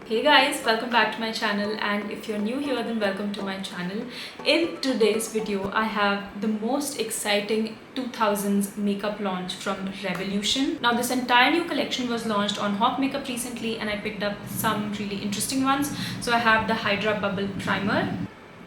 Hey guys, welcome back to my channel, and if you're new here then welcome to my channel. In today's video I have the most exciting 2000s makeup launch from Revolution. Now this entire new collection was launched on Hawk Makeup recently and I picked up some really interesting ones. So I have the Hydra Bubble Primer,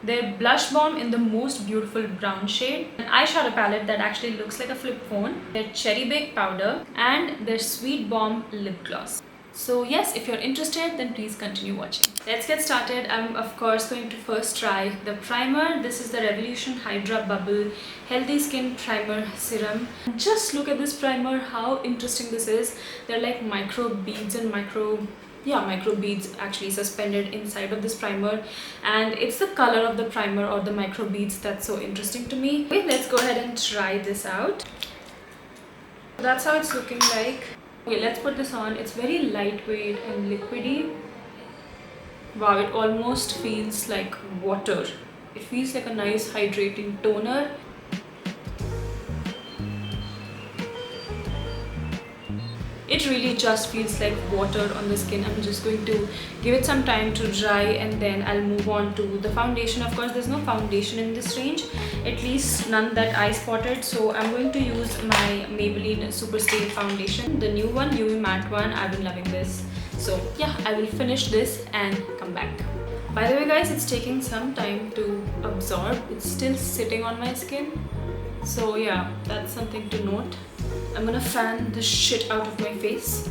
their blush balm in the most beautiful brown shade, an eyeshadow palette that actually looks like a flip phone, their cherry baked powder, and their sweet balm lip gloss. So yes, if you're interested then please continue watching. Let's get started. I'm of course going to first try the primer. This is the Revolution Hydra Bubble Healthy Skin Primer Serum. Just look at this primer, how interesting this is. They're like micro beads and micro beads actually suspended inside of this primer, and it's the color of the primer or the micro beads that's so interesting to me. Okay, let's go ahead and try this out. That's how it's looking like. Okay, let's put this on. It's very lightweight and liquidy. Wow, it almost feels like water. It feels like a nice hydrating toner. It really just feels like water on the skin. I'm just going to give it some time to dry and then I'll move on to the foundation. Of course, there's no foundation in this range, at least none that I spotted. So I'm going to use my Maybelline Super Stay foundation, the new one, UV matte one. I've been loving this. So yeah, I will finish this and come back. By the way guys, it's taking some time to absorb. It's still sitting on my skin. So yeah, that's something to note. I'm gonna fan the shit out of my face.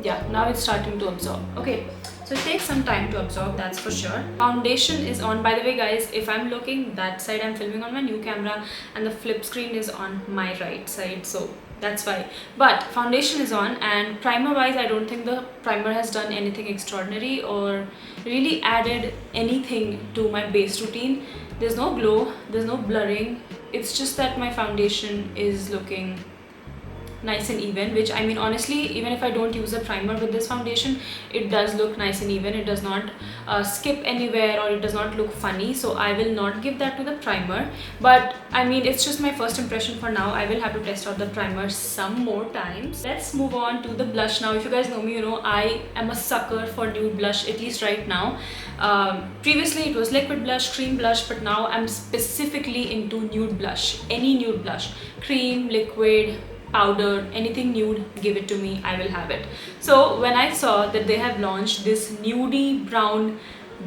Yeah, now it's starting to absorb. Okay, so it takes some time to absorb, that's for sure. Foundation is on. By the way guys, if I'm looking that side, I'm filming on my new camera and the flip screen is on my right side, so that's why. But foundation is on, and primer wise I don't think the primer has done anything extraordinary or really added anything to my base routine. There's no glow, there's no blurring. It's just that my foundation is looking nice and even, which I mean honestly, even if I don't use a primer with this foundation, it does look nice and even. It does not skip anywhere or it does not look funny, so I will not give that to the primer. But I mean, it's just my first impression for now. I will have to test out the primer some more times. Let's move on to the blush now. If you guys know me, you know I am a sucker for nude blush, at least right now. Previously it was liquid blush, cream blush, but now I'm specifically into nude blush. Any nude blush, cream, liquid, powder, anything nude, give it to me, I will have it. So when I saw that they have launched this nudie brown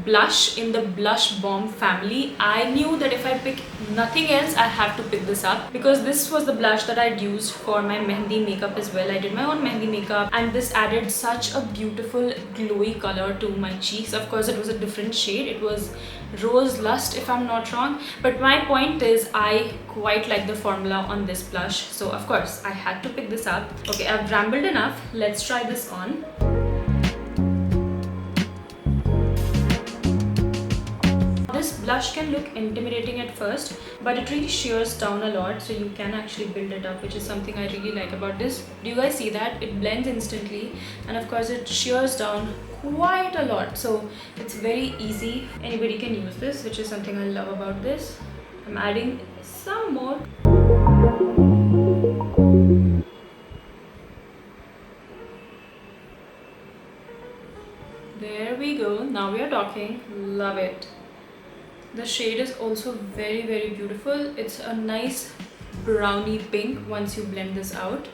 blush in the blush bomb family, I knew that if I pick nothing else, I have to pick this up, because this was the blush that I'd used for my mehendi makeup as well. I did my own mehendi makeup and this added such a beautiful glowy color to my cheeks. Of course it was a different shade, it was Rose Lust if I'm not wrong, but my point is I quite like the formula on this blush, so of course I had to pick this up. Okay, I've rambled enough, let's try this on. This blush can look intimidating at first, but it really shears down a lot, so you can actually build it up, which is something I really like about this. Do you guys see that? It blends instantly, and of course it shears down quite a lot, so it's very easy. Anybody can use this, which is something I love about this. I'm adding some more. There we go, now we are talking. Love it. The shade is also very beautiful. It's a nice brownie pink once you blend this out.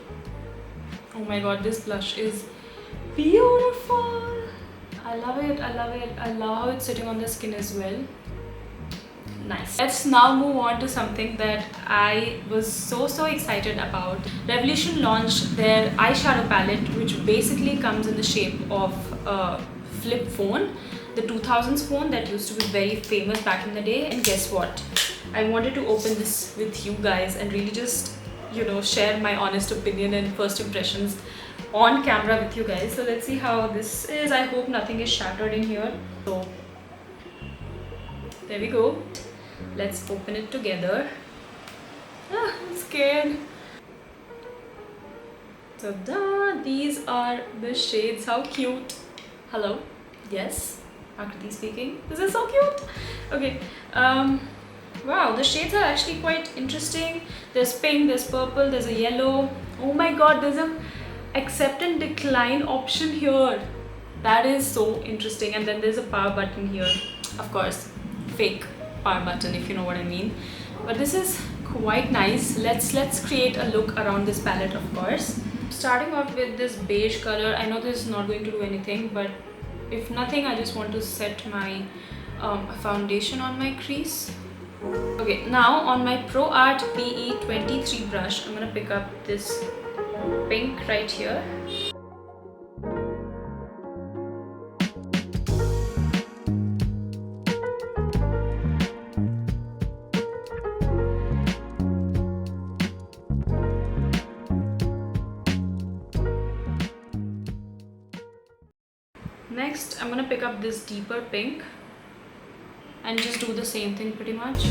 Oh my god, this blush is beautiful. I love it, I love it. I love how it's sitting on the skin as well. Nice. Let's now move on to something that I was so excited about. Revolution launched their eyeshadow palette, which basically comes in the shape of a flip phone, the 2000s phone that used to be very famous back in the day. And guess what? I wanted to open this with you guys and really just, you know, share my honest opinion and first impressions on camera with you guys. So let's see how this is. I hope nothing is shattered in here. So there we go. Let's open it together. I'm scared. So these are the shades. How cute. Hello. Yes, Akriti speaking. This is so cute. Okay. Wow, the shades are actually quite interesting. There's pink, there's purple, there's a yellow. Oh my god, there's a accept and decline option here. That is so interesting. And then there's a power button here. Of course, fake power button, if you know what I mean. But this is quite nice. Let's create a look around this palette, of course. Starting off with this beige color. I know this is not going to do anything, but if nothing, I just want to set my foundation on my crease. Okay, now on my Pro Art PE23 brush, I'm gonna pick up this pink right here. Next, I'm gonna pick up this deeper pink and just do the same thing pretty much.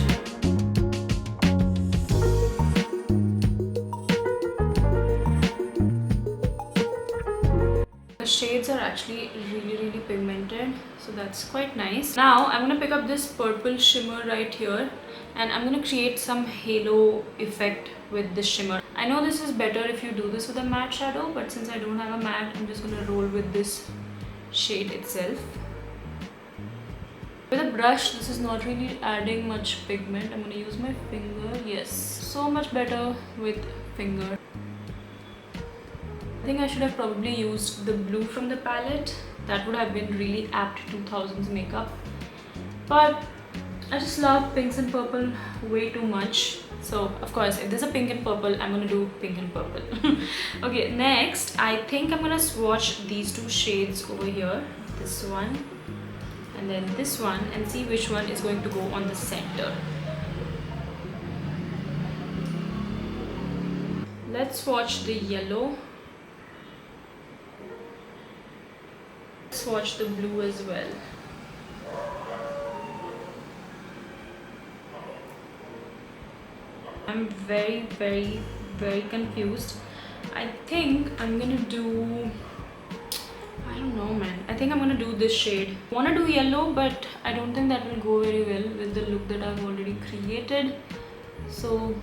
The shades are actually really pigmented, so that's quite nice. Now I'm gonna pick up this purple shimmer right here and I'm gonna create some halo effect with this shimmer. I know this is better if you do this with a matte shadow, but since I don't have a matte, I'm just gonna roll with this shade itself. With a brush, this is not really adding much pigment. I'm gonna use my finger. Yes, so much better with finger. I think I should have probably used the blue from the palette. That would have been really apt 2000s makeup. But I just love pinks and purple way too much. So of course, if there's a pink and purple, I'm gonna do pink and purple. Okay, next, I think I'm gonna swatch these two shades over here. This one and then this one, and see which one is going to go on the center. Let's swatch the yellow. Swatch the blue as well. I'm very confused. I think I'm gonna do, I don't know man, I think I'm gonna do this shade. I wanna do yellow, but I don't think that will go very well with the look that I've already created. So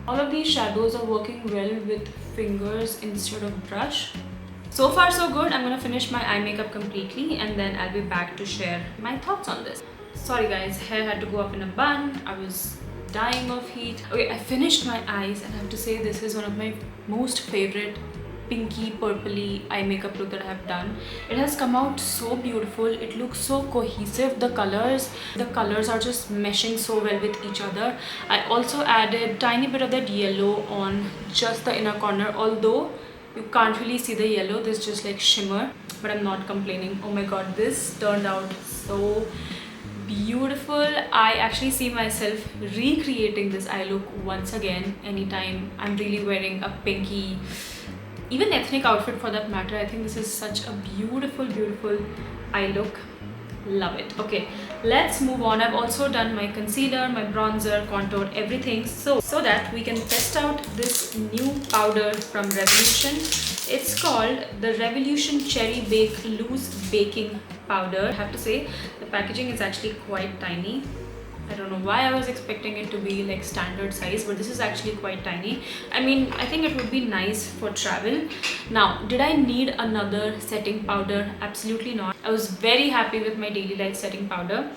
all of these shadows are working well with fingers instead of brush. So far so good. I'm gonna finish my eye makeup completely and then I'll be back to share my thoughts on this. Sorry guys, hair had to go up in a bun. I was dying of heat. Okay, I finished my eyes and I have to say this is one of my most favorite pinky purpley eye makeup look that I have done. It has come out so beautiful. It looks so cohesive. The colors are just meshing so well with each other. I also added tiny bit of that yellow on just the inner corner, although you can't really see the yellow. There's just like shimmer, but I'm not complaining. Oh my god, this turned out so beautiful. I actually see myself recreating this eye look once again anytime I'm really wearing a pinky, even ethnic outfit for that matter. I think this is such a beautiful eye look. Love it. Okay, let's move on. I've also done my concealer, my bronzer, contour, everything, so that we can test out this new powder from Revolution. It's called the Revolution Cherry Bake Loose Baking Powder. I have to say the packaging is actually quite tiny. I don't know why I was expecting it to be like standard size, but this is actually quite tiny. I mean, I think it would be nice for travel. Now, did I need another setting powder? Absolutely not. I was very happy with my Daily Light setting powder,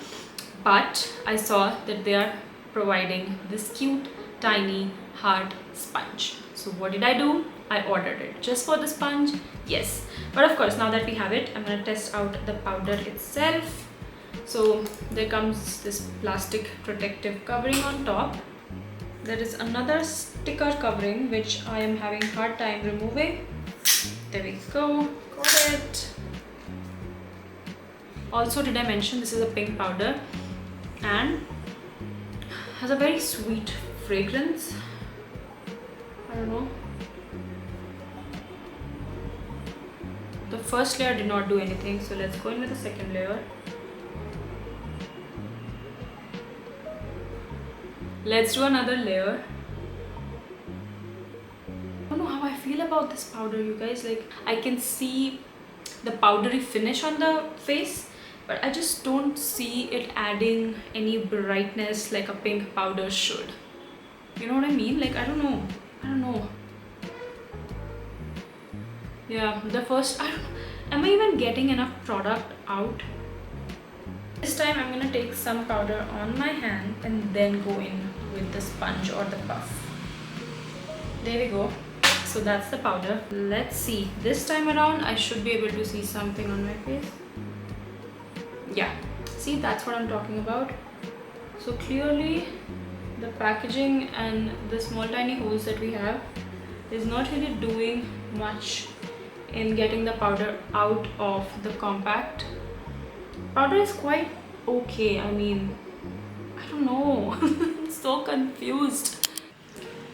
but I saw that they are providing this cute, tiny, hard sponge. So what did I do? I ordered it just for the sponge. Yes, but of course, now that we have it, I'm gonna test out the powder itself. So there comes this plastic protective covering on top. There is another sticker covering which I am having hard time removing. There we go, got it. Also, did I mention this is a pink powder and has a very sweet fragrance. I don't know. The first layer did not do anything, so let's go in with the second layer. Let's do another layer. I don't know how I feel about this powder, you guys. Like, I can see the powdery finish on the face, but I just don't see it adding any brightness like a pink powder should. You know what I mean? Like, I don't know. Yeah, the first, am I even getting enough product out? This time I'm gonna take some powder on my hand and then go in with the sponge or the puff. There we go. So that's the powder. Let's see. This time around I should be able to see something on my face. Yeah, see, that's what I'm talking about. So clearly the packaging and the small tiny holes that we have is not really doing much in getting the powder out of the compact. Powder is quite okay. I mean, I don't know. I'm so confused.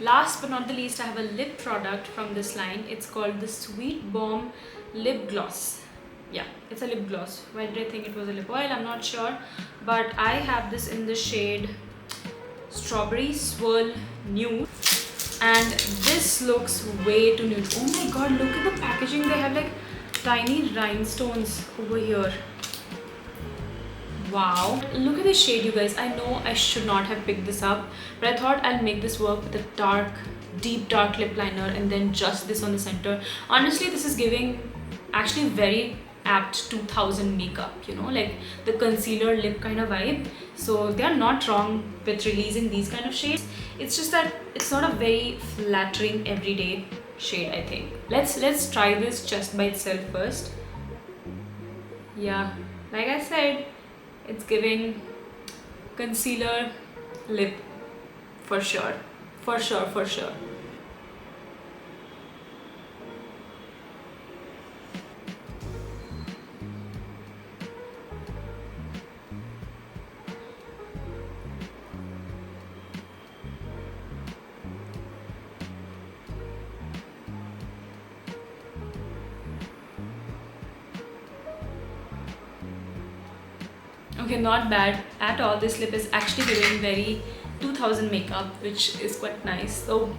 Last but not the least, I have a lip product from this line. It's called the Sweet Bomb Lip Gloss. Yeah, it's a lip gloss. Why did I think it was a lip oil? I'm not sure. But I have this in the shade Strawberry Swirl Nude. And this looks way too nude. Oh my god, look at the packaging. They have like tiny rhinestones over here. Wow, look at this shade, you guys. I know I should not have picked this up, but I thought I'll make this work with a dark, deep dark lip liner and then just this on the center. Honestly, this is giving actually very apt 2000 makeup, you know, like the concealer lip kind of vibe. So they are not wrong with releasing these kind of shades. It's just that it's not a very flattering everyday shade, I think. Let's try this just by itself first. Yeah, like I said, it's giving concealer lip for sure, for sure, for sure. Okay, not bad at all. This lip is actually giving very 2000 makeup, which is quite nice. So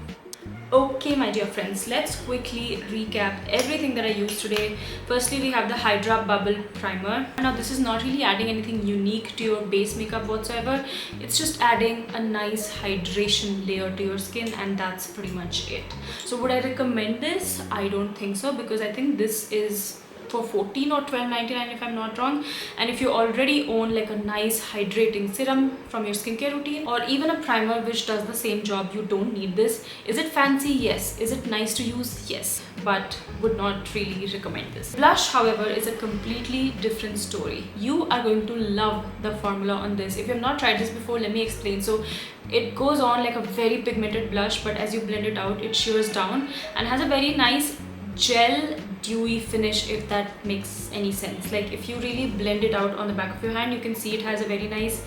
okay, my dear friends, let's quickly recap everything that I used today. Firstly, we have the Hydra Bubble Primer. Now this is not really adding anything unique to your base makeup whatsoever. It's just adding a nice hydration layer to your skin, and that's pretty much it. So would I recommend this? I don't think so, because I think this is for $14 or $12.99 if I'm not wrong. And if you already own like a nice hydrating serum from your skincare routine, or even a primer which does the same job, you don't need this. Is it fancy? Yes. Is it nice to use? Yes. But would not really recommend this. Blush, however, is a completely different story. You are going to love the formula on this. If you have not tried this before, let me explain. So it goes on like a very pigmented blush, but as you blend it out, it shears down and has a very nice gel dewy finish, if that makes any sense. Like if you really blend it out on the back of your hand, you can see it has a very nice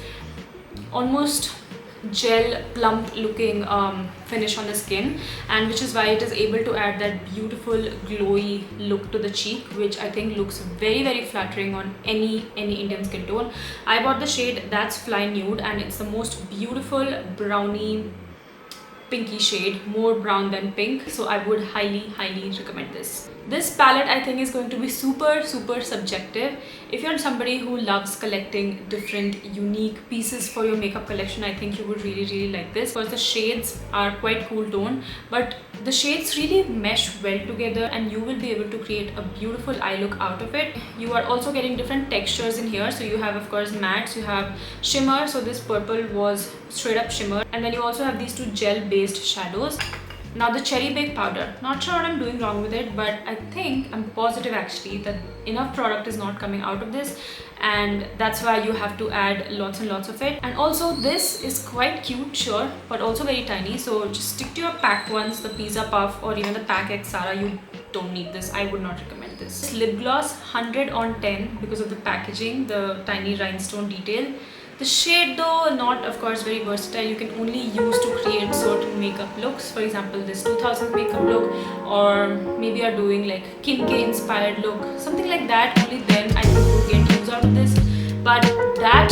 almost gel plump looking finish on the skin, and which is why it is able to add that beautiful glowy look to the cheek, which I think looks very, very flattering on any Indian skin tone. I bought the shade That's Fly Nude, and it's the most beautiful brownie pinky shade, more brown than pink. So I would highly recommend this. This palette I think is going to be super subjective. If you're somebody who loves collecting different unique pieces for your makeup collection, I think you would really like this, because the shades are quite cool tone, but the shades really mesh well together and you will be able to create a beautiful eye look out of it. You are also getting different textures in here. So you have, of course, mattes, you have shimmer. So this purple was straight up shimmer, and then you also have these two gel based shadows. Now the cherry baked powder, not sure what I'm doing wrong with it, but I think I'm positive actually that enough product is not coming out of this, and that's why you have to add lots and lots of it. And also this is quite cute, sure, but also very tiny. So just stick to your pack ones, the Pizza Puff or even the Pack X Sara. You don't need this. I would not recommend this. Lip gloss, 100 on 10 because of the packaging, the tiny rhinestone detail. The shade though, not of course very versatile. You can only use to create certain makeup looks. For example, this 2000 makeup look, or maybe you're doing like Kim K inspired look, something like that. Only then I think you get use out of this. But that